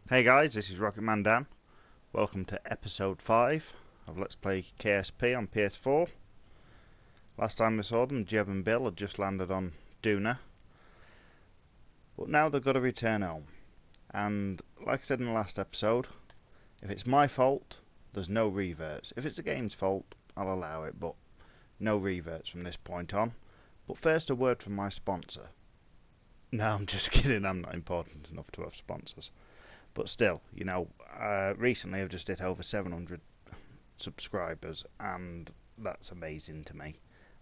Hey guys, this is Rocket Man Dan. Welcome to episode 5 of Let's Play KSP on PS4. Last time we saw them, Jeb and Bill had just landed on Duna, but now they've got to return home. And like I said in the last episode, if it's my fault, there's no reverts. If it's the game's fault, I'll allow it, but no reverts from this point on. But first, a word from my sponsor. No, I'm just kidding, I'm not important enough to have sponsors. But still, recently I've just hit over 700 subscribers, and that's amazing to me.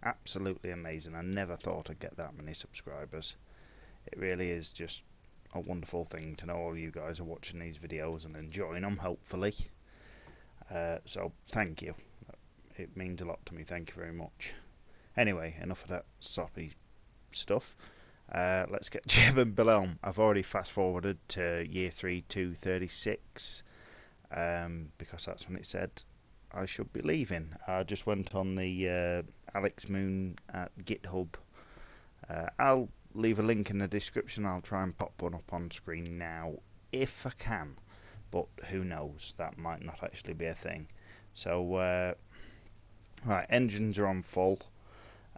Absolutely amazing. I never thought I'd get that many subscribers. It really is just a wonderful thing to know all you guys are watching these videos and enjoying them, hopefully. So, thank you. It means a lot to me. Thank you very much. Anyway, enough of that soppy stuff. Let's get Jeb and Bill on. I've already fast forwarded to year 3 236 because that's when it said I should be leaving. I just went on the Alex Moon at GitHub. I'll leave a link in the description. I'll try and pop one up on screen now if I can, but who knows, that might not actually be a thing. So right, engines are on full.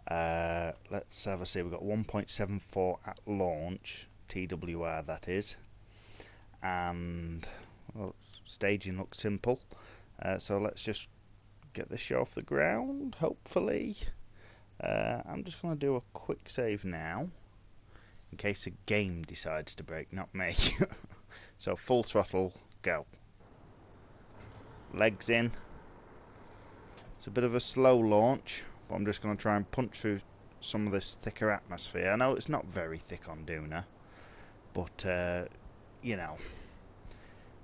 Let's have a see. We've got 1.74 at launch, TWR that is, and well, staging looks simple. So let's just get this show off the ground, hopefully. I'm just going to do a quick save now, in case the game decides to break, not me. So full throttle, go. Legs in. It's a bit of a slow launch, but I'm just going to try and punch through some of this thicker atmosphere. I know it's not very thick on Duna, but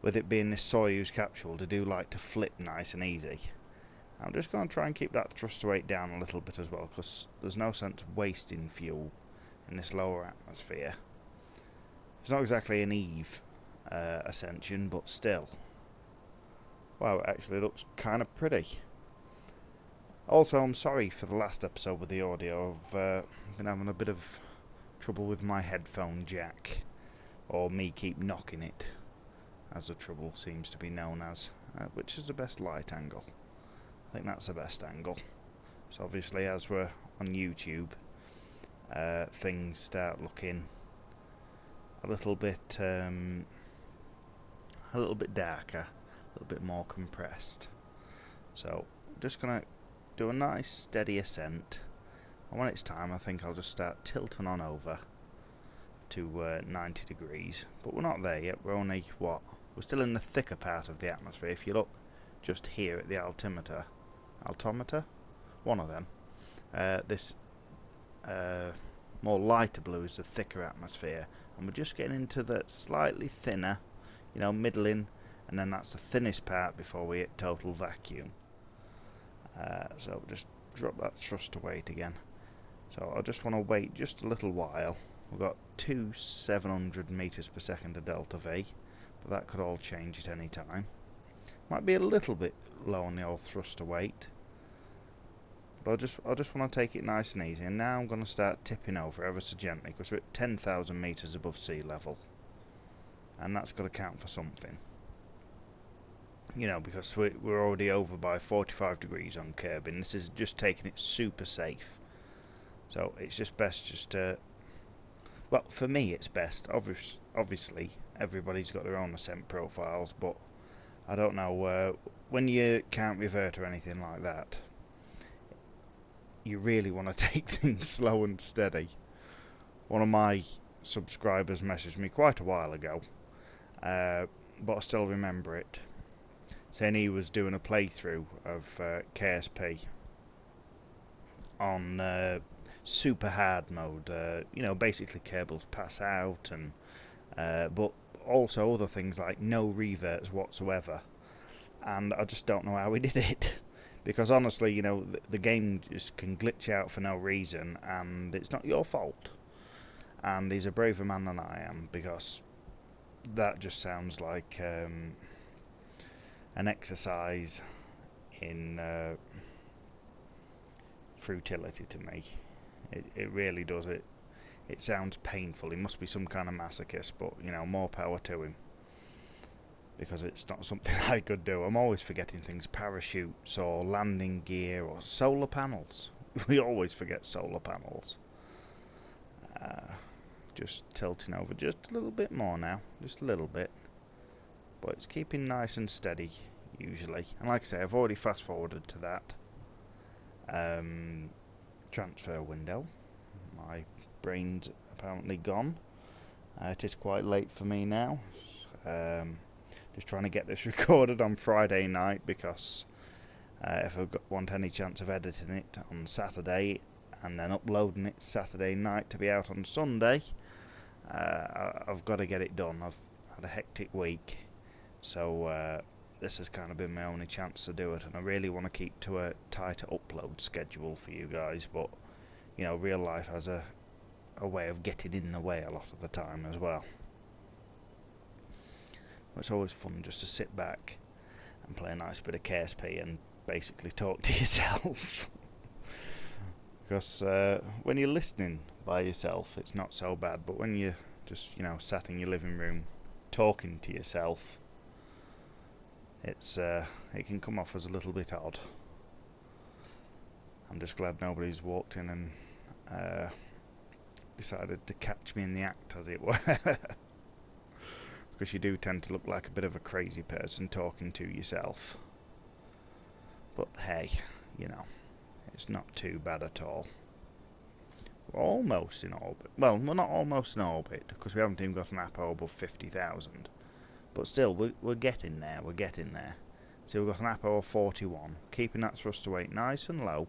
with it being this Soyuz capsule, they do like to flip nice and easy. I'm just going to try and keep that thrust weight down a little bit as well, because there's no sense wasting fuel in this lower atmosphere. It's not exactly an Eve ascension, but still. Wow, it actually looks kind of pretty. Also, I'm sorry for the last episode with the audio. I've been having a bit of trouble with my headphone jack, or me keep knocking it, as the trouble seems to be known as. Which is the best light angle? I think that's the best angle. So obviously, as we're on YouTube, things start looking a little bit darker, a little bit more compressed. So I'm just gonna do a nice steady ascent, and when it's time I think I'll just start tilting on over to 90 degrees, but we're not there yet. We're only, we're still in the thicker part of the atmosphere. If you look just here at the altimeter, one of them, this more lighter blue is the thicker atmosphere, and we're just getting into the slightly thinner, middling, and then that's the thinnest part before we hit total vacuum. So just drop that thruster weight again. So I just want to wait just a little while. We've got 700 meters per second of delta V, but that could all change at any time. Might be a little bit low on the old thruster weight, but I just want to take it nice and easy. And now I'm going to start tipping over ever so gently, because we're at 10,000 meters above sea level, and that's got to count for something. Because we're already over by 45 degrees on kerbing. This is just taking it super safe. So it's just best just to... Well, for me it's best. Obviously, everybody's got their own ascent profiles, but I don't know, when you can't revert or anything like that, you really want to take things slow and steady. One of my subscribers messaged me quite a while ago, but I still remember it, saying he was doing a playthrough of KSP on super hard mode. Basically cables pass out, and but also other things like no reverts whatsoever. And I just don't know how he did it, because honestly, the game just can glitch out for no reason, and it's not your fault. And he's a braver man than I am, because that just sounds like an exercise in futility to me. It really does. It sounds painful. He must be some kind of masochist, but more power to him. because it's not something I could do. I'm always forgetting things, parachutes or landing gear or solar panels. We always forget solar panels. Just tilting over just a little bit more now, just a little bit, but it's keeping nice and steady usually. And like I say, I've already fast forwarded to that transfer window. My brain's apparently gone. It is quite late for me now. Just trying to get this recorded on Friday night, because if I want any chance of editing it on Saturday and then uploading it Saturday night to be out on Sunday, I've got to get it done. I've had a hectic week, so this has kind of been my only chance to do it, and I really want to keep to a tighter upload schedule for you guys, but you know, real life has a way of getting in the way a lot of the time as well. It's always fun just to sit back and play a nice bit of KSP and basically talk to yourself. Because when you're listening by yourself, it's not so bad, but when you're just, you know, sat in your living room talking to yourself, it's it can come off as a little bit odd. I'm just glad nobody's walked in and decided to catch me in the act, as it were. Because you do tend to look like a bit of a crazy person talking to yourself. But hey, you know, it's not too bad at all. We're almost in orbit. Well, we're not almost in orbit, because we haven't even got an APO above 50,000. But still, we're getting there, we're getting there. So we've got an APO of 41, keeping that thrust to weight nice and low.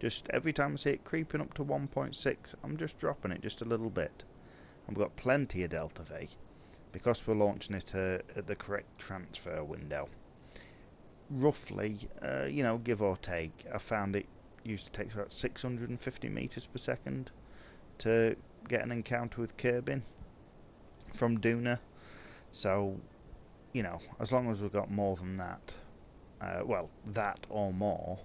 Just every time I see it creeping up to 1.6, I'm just dropping it just a little bit. And we've got plenty of delta V, because we're launching it at the correct transfer window. Roughly, you know, give or take, I found it used to take about 650 meters per second to get an encounter with Kerbin from Duna. So, you know, as long as we've got more than that, well, that or more,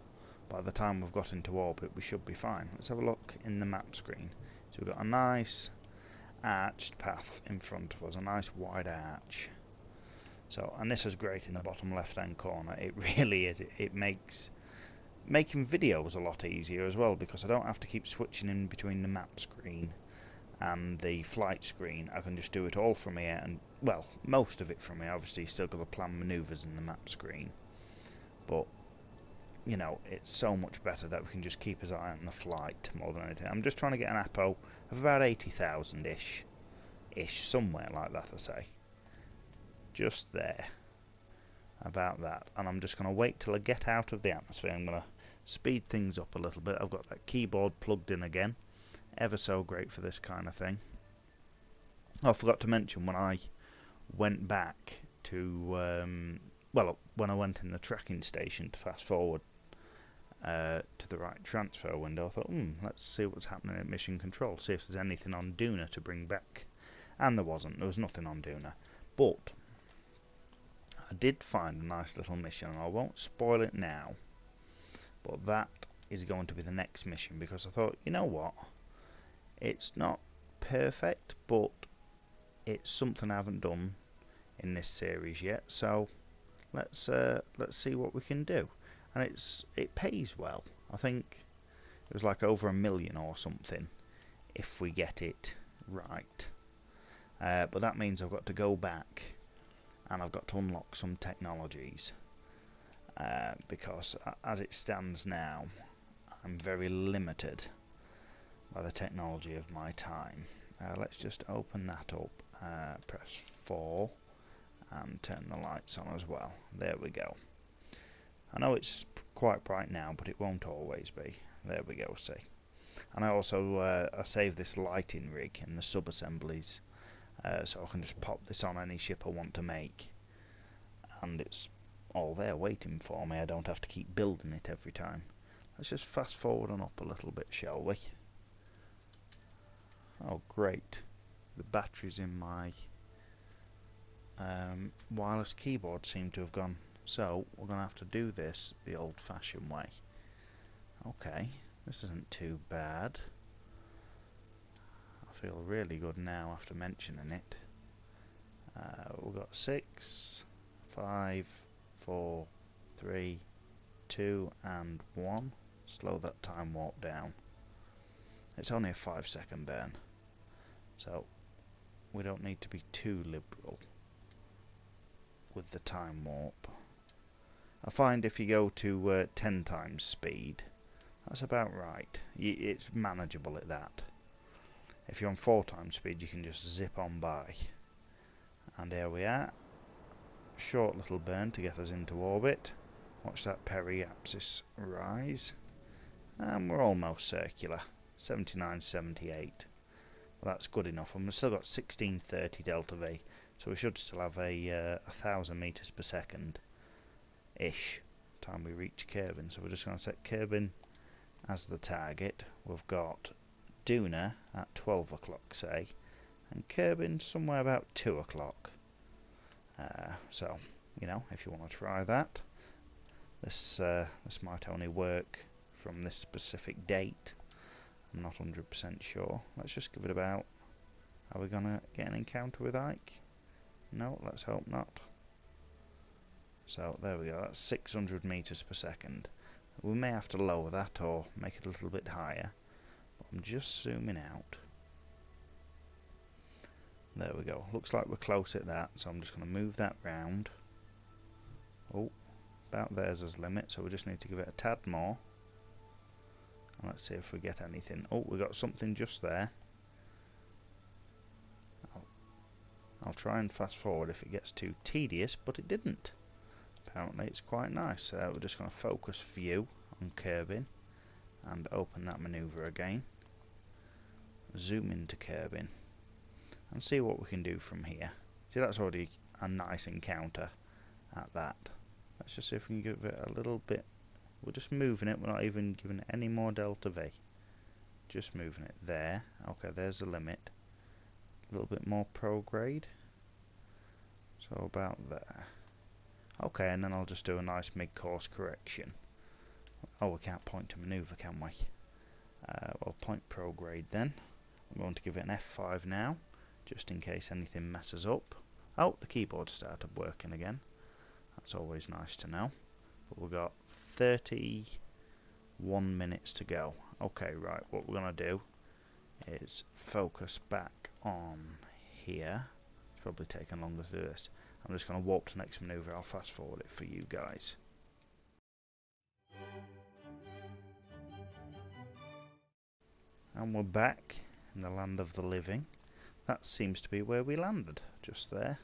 by the time we've got into orbit, we should be fine. Let's have a look in the map screen. So we've got a nice arched path in front of us, a nice wide arch. So, and this is great in the bottom left hand corner. It really is. It makes making videos a lot easier as well, because I don't have to keep switching in between the map screen and the flight screen. I can just do it all from here, and well, most of it from here. Obviously still got to plan manoeuvres in the map screen, but you know, it's so much better that we can just keep his eye on the flight more than anything. I'm just trying to get an APO of about 80,000 ish, somewhere like that, I say. Just there, about that. And I'm just going to wait till I get out of the atmosphere. I'm going to speed things up a little bit. I've got that keyboard plugged in again, ever so great for this kind of thing. I forgot to mention, when I went back to well, when I went in the tracking station to fast forward to the right transfer window, I thought, let's see what's happening at mission control, see if there's anything on Duna to bring back. And there wasn't. There was nothing on Duna. But I did find a nice little mission, and I won't spoil it now, but that is going to be the next mission, because I thought, you know what, it's not perfect, but it's something I haven't done in this series yet, so let's see what we can do. And it pays well. I think it was like over 1 million or something if we get it right. But that means I've got to go back and I've got to unlock some technologies, because as it stands now, I'm very limited by the technology of my time. Let's just open that up, press 4 and turn the lights on as well. There we go. I know it's quite bright now, but it won't always be. There we go, see. And I also I saved this lighting rig in the sub-assemblies, so I can just pop this on any ship I want to make, and it's all there waiting for me. I don't have to keep building it every time. Let's just fast forward on up a little bit, shall we? Oh great, the batteries in my wireless keyboard seem to have gone, so we're going to have to do this the old-fashioned way. Okay, this isn't too bad. I feel really good now after mentioning it. We've got 6, 5, 4, 3, 2 and 1. Slow that time warp down. It's only a 5-second burn, so we don't need to be too liberal with the time warp. I find if you go to 10 times speed, that's about right. It's manageable at that. If you're on 4 times speed, you can just zip on by. And here we are. Short little burn to get us into orbit. Watch that periapsis rise. And we're almost circular. 79.78. Well, that's good enough. And we've still got 1630 delta V. So we should still have a 1000 meters per second ish time we reach Kerbin. So we're just going to set Kerbin as the target. We've got Duna at 12 o'clock, say, and Kerbin somewhere about 2 o'clock. So, you know, if you want to try that, this might only work from this specific date. I'm not 100% sure. Let's just give it about. Are we gonna get an encounter with Ike? No, let's hope not. So there we go. That's 600 meters per second. We may have to lower that or make it a little bit higher. But I'm just zooming out. There we go. Looks like we're close at that, so I'm just going to move that round. Oh, about there's as limit, so we just need to give it a tad more. And let's see if we get anything. Oh, we got something just there. I'll try and fast forward if it gets too tedious, but it didn't. Apparently it's quite nice. We're just going to focus view on Kerbin and open that maneuver again. Zoom into Kerbin and see what we can do from here. See, that's already a nice encounter at that. Let's just see if we can give it a little bit. We're just moving it, we're not even giving it any more delta V. Just moving it there. Okay, there's the limit. A little bit more prograde. So about there. Okay, and then I'll just do a nice mid-course correction. Oh, we can't point to manoeuvre, can we? Well, point prograde then. I'm going to give it an F5 now, just in case anything messes up. Oh, the keyboard started working again. That's always nice to know. But we've got 31 minutes to go. Okay, right, what we're going to do is focus back on here. It's probably taken longer to do this. I'm just going to warp to the next manoeuvre. I'll fast forward it for you guys. And we're back in the land of the living. That seems to be where we landed, just there.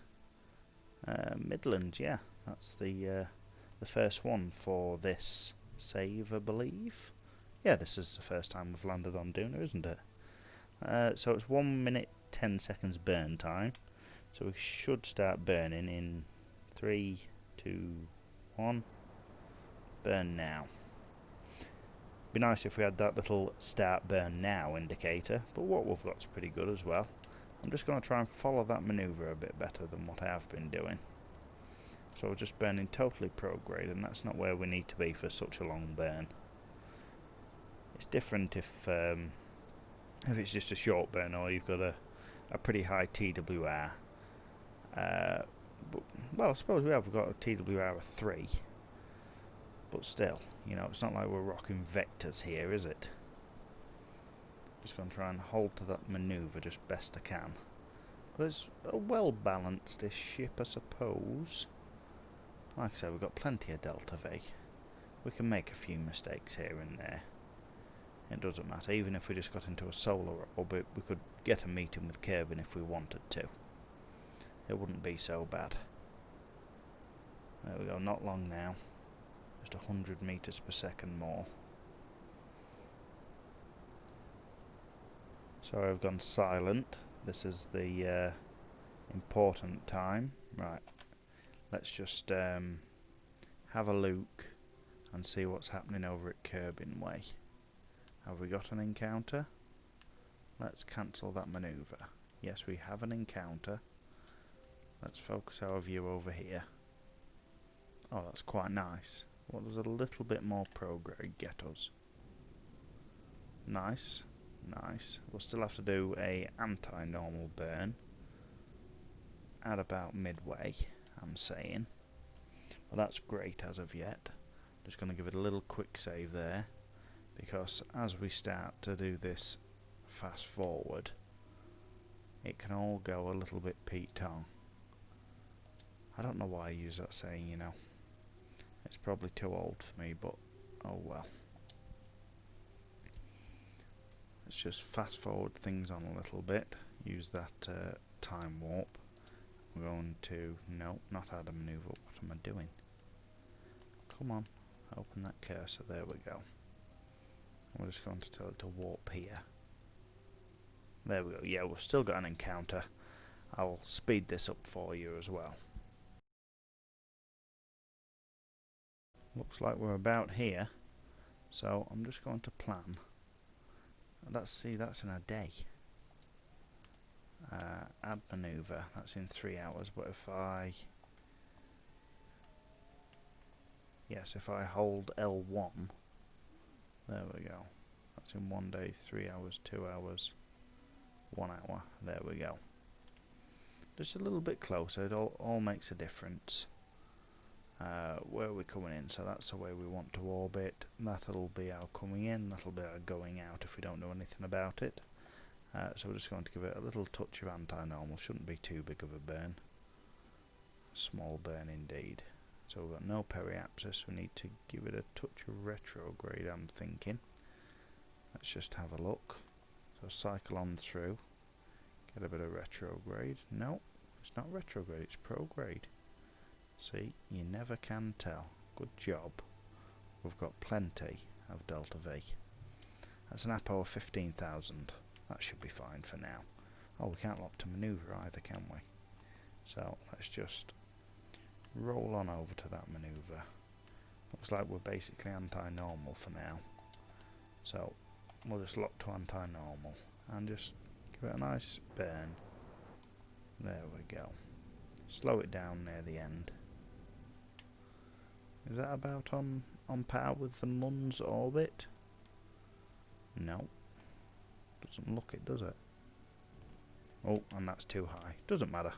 Midlands, yeah. That's the first one for this save, I believe. Yeah, this is the first time we've landed on Duna, isn't it? So it's 1 minute 10 seconds burn time. So we should start burning in 3, 2, 1. Burn now. Be nice if we had that little start burn now indicator, but what we've got's pretty good as well. I'm just going to try and follow that manoeuvre a bit better than what I have been doing. So we're just burning totally prograde, and that's not where we need to be for such a long burn. It's different if it's just a short burn or you've got a pretty high TWR. But, well, I suppose we've got a TWR of 3. But still, you know, it's not like we're rocking vectors here, is it? Just going to try and hold to that manoeuvre just best I can. But it's a well-balanced-ish ship, I suppose. Like I say, we've got plenty of delta V. We can make a few mistakes here and there. It doesn't matter. Even if we just got into a solar orbit, we could get a meeting with Kerbin if we wanted to. It wouldn't be so bad. There we go, not long now. Just 100 meters per second more. Sorry, I've gone silent. This is the important time. Right, let's just have a look and see what's happening over at Kerbin Way. Have we got an encounter? Let's cancel that manoeuvre. Yes, we have an encounter. Let's focus our view over here. Oh, that's quite nice. What does a little bit more prograde get us? Nice, nice. We'll still have to do a anti-normal burn at about midway, I'm saying. but that's great as of yet. Just going to give it a little quick save there, because as we start to do this fast forward, it can all go a little bit Pete-tong. I don't know why I use that saying, you know. It's probably too old for me, but oh well. Let's just fast forward things on a little bit. Use that time warp. We're going to... no, not add a maneuver. What am I doing? Come on. Open that cursor. There we go. We're just going to tell it to warp here. There we go. Yeah, we've still got an encounter. I'll speed this up for you as well. Looks like we're about here. So I'm just going to plan. Let's see, that's in a day. Add maneuver. That's in 3 hours. But if I... yes, if I hold L1... there we go. That's in 1 day, 3 hours, 2 hours, 1 hour. There we go. Just a little bit closer. It all makes a difference. Where are we coming in? So that's the way we want to orbit. That'll be our coming in. That'll be our going out if we don't know anything about it. So we're just going to give it a little touch of anti-normal. Shouldn't be too big of a burn. Small burn indeed. So we've got no periapsis. We need to give it a touch of retrograde, I'm thinking. Let's just have a look. So cycle on through. Get a bit of retrograde. No, it's not retrograde, it's prograde. See, you never can tell. Good job. We've got plenty of Delta V. That's an APO of 15,000. That should be fine for now. Oh, we can't lock to manoeuvre either, can we? So let's just roll on over to that manoeuvre. Looks like we're basically anti-normal for now. So we'll just lock to anti-normal and just give it a nice burn. There we go. Slow it down near the end. Is that about on par with the Mun's orbit? No. Doesn't look it, does it? Oh, and that's too high. Doesn't matter.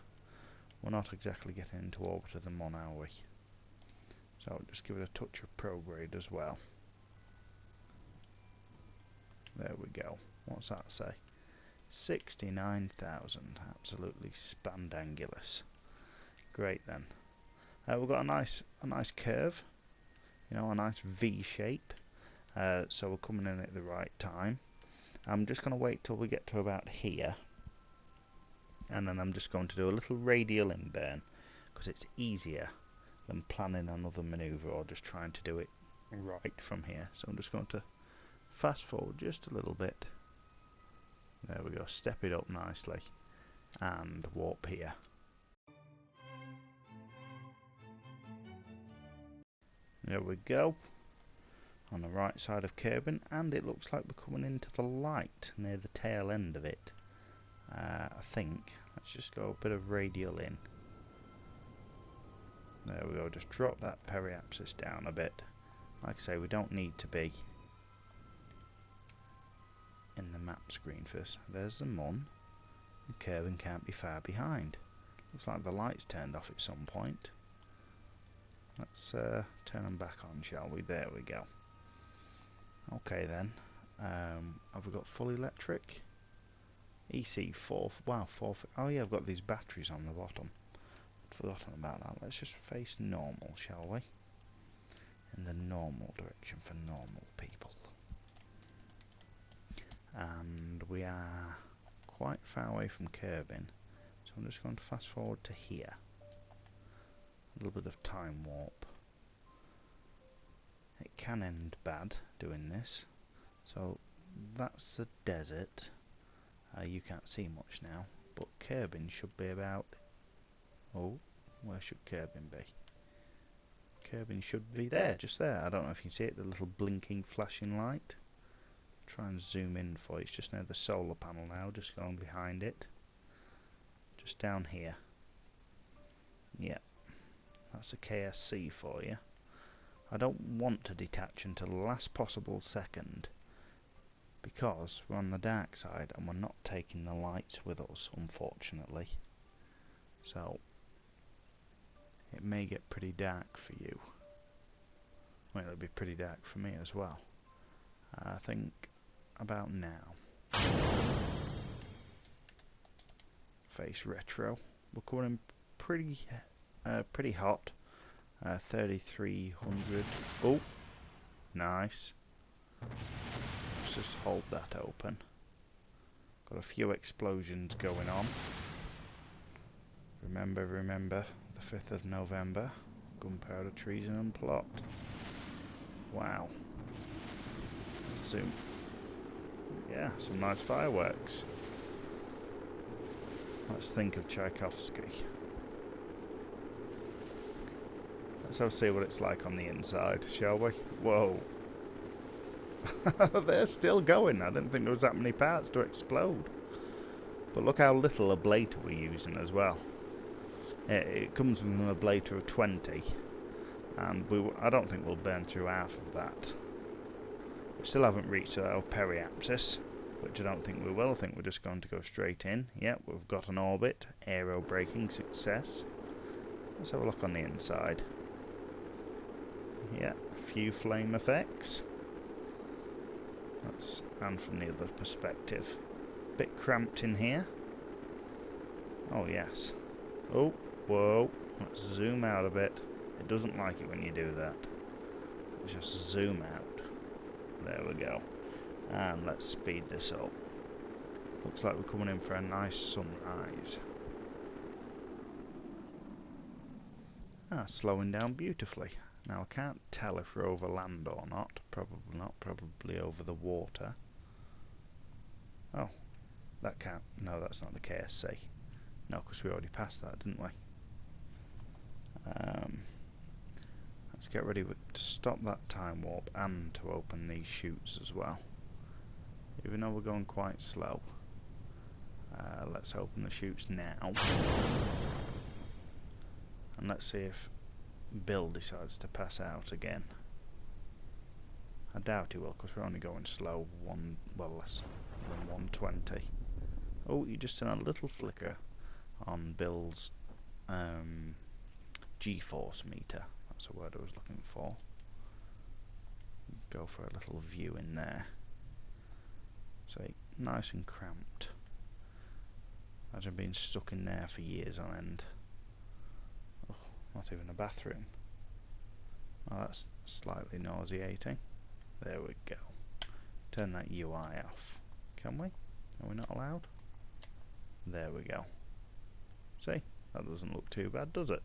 We're not exactly getting into orbit of the Mun, are we? So just give it a touch of prograde as well. There we go. What's that say? 69,000. Absolutely spandangulous. Great then. We've got a nice curve, you know, a nice V shape. So we're coming in at the right time. I'm just going to wait till we get to about here, and then I'm just going to do a little radial inburn because it's easier than planning another manoeuvre or just trying to do it right from here. So I'm just going to fast forward just a little bit. There we go. Step it up nicely and warp here. There we go, on the right side of Kerbin, and it looks like we're coming into the light near the tail end of it. I think. Let's just go a bit of radial in. There we go, just drop that periapsis down a bit. Like I say, we don't need to be in the map screen first. There's the Mun. Kerbin can't be far behind. Looks like the light's turned off at some point. Let's turn them back on, shall we? There we go. Okay then. Have we got full electric? EC4. Wow, 4. Oh yeah, I've got these batteries on the bottom. I'd forgotten about that. Let's just face normal, shall we? In the normal direction for normal people. And we are quite far away from Kerbin, so I'm just going to fast forward to here. A little bit of time warp. It can end bad doing this. So that's the desert. You can't see much now, but Kerbin should be about... oh, where should Kerbin be? Kerbin should be there, just there. I don't know if you can see it, the little blinking flashing light. Try and zoom in for you. It's just near the solar panel now, just going behind it. Just down here. Yeah. That's a KSC for you. I don't want to detach until the last possible second because we're on the dark side and we're not taking the lights with us, unfortunately. So it may get pretty dark for you. Well, it'll be pretty dark for me as well. I think about now. Face retro. We're going pretty hot. 3300. Oh, nice. Let's just hold that open. Got a few explosions going on. Remember, the 5th of November. Gunpowder, treason and plot. Wow. Soon. Yeah, some nice fireworks. Let's think of Tchaikovsky. Let's have see what it's like on the inside, shall we? Whoa. They're still going. I didn't think there was that many parts to explode. But look how little ablator we're using as well. It comes with an ablator of 20. And I don't think we'll burn through half of that. We still haven't reached our periapsis, which I don't think we will. I think we're just going to go straight in. Yep, we've got an orbit. Aero braking success. Let's have a look on the inside. Yeah, a few flame effects. And from the other perspective. Bit cramped in here. Oh yes. Oh, whoa. Let's zoom out a bit. It doesn't like it when you do that. Let's just zoom out. There we go. And let's speed this up. Looks like we're coming in for a nice sunrise. Slowing down beautifully. Now I can't tell if we're over land or not. Probably not. Probably over the water. Oh, that can't. No, that's not the KSC. No, because we already passed that, didn't we? Let's get ready to stop that time warp and to open these chutes as well. Even though we're going quite slow. Let's open the chutes now. And let's see if Bill decides to pass out again. I doubt he will, because we're only going slow, less than 120. Oh, you just seen a little flicker on Bill's G-force meter. That's the word I was looking for. Go for a little view in there. So nice and cramped. Imagine being stuck in there for years on end. Oh, not even a bathroom. Oh, that's slightly nauseating. There we go. Turn that UI off. Can we? Are we not allowed? There we go. See? That doesn't look too bad, does it?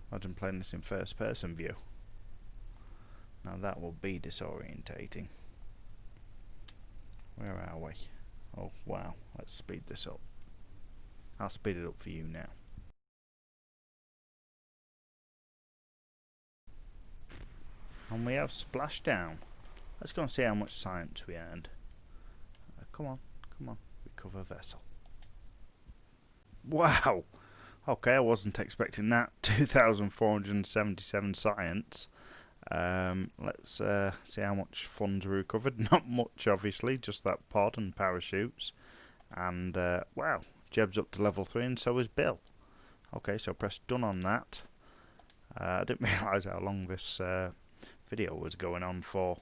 Imagine playing this in first person view. Now that will be disorientating. Where are we? Oh wow, let's speed this up. I'll speed it up for you now. And we have splashdown. Let's go and see how much science we earned. Come on, recover vessel. Wow! Okay, I wasn't expecting that. 2,477 science. Let's see how much funds we recovered. Not much, obviously, just that pod and parachutes. And wow, Jeb's up to level 3 and so is Bill. Okay, so press done on that. I didn't realise how long this video was going on for.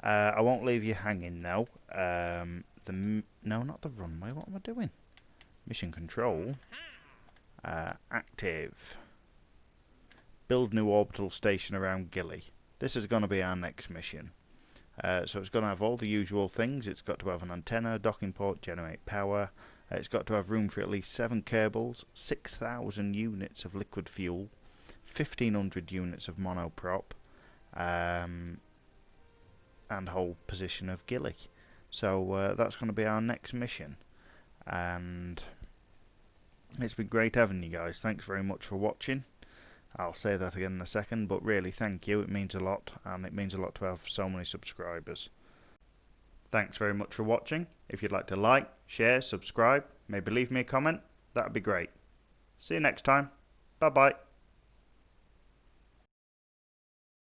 I won't leave you hanging though. No, not the runway. What am I doing? Mission control. Active. Build new orbital station around Gilly. This is going to be our next mission. So it's going to have all the usual things. It's got to have an antenna, docking port, generate power. It's got to have room for at least 7 kerbals, 6,000 units of liquid fuel, 1,500 units of monoprop, and hold position of Gilly. So that's going to be our next mission. And it's been great having you guys. Thanks very much for watching. I'll say that again in a second, but really thank you. It means a lot, and it means a lot to have so many subscribers. Thanks very much for watching. If you'd like to like, share, subscribe, maybe leave me a comment, that'd be great. See you next time. Bye bye.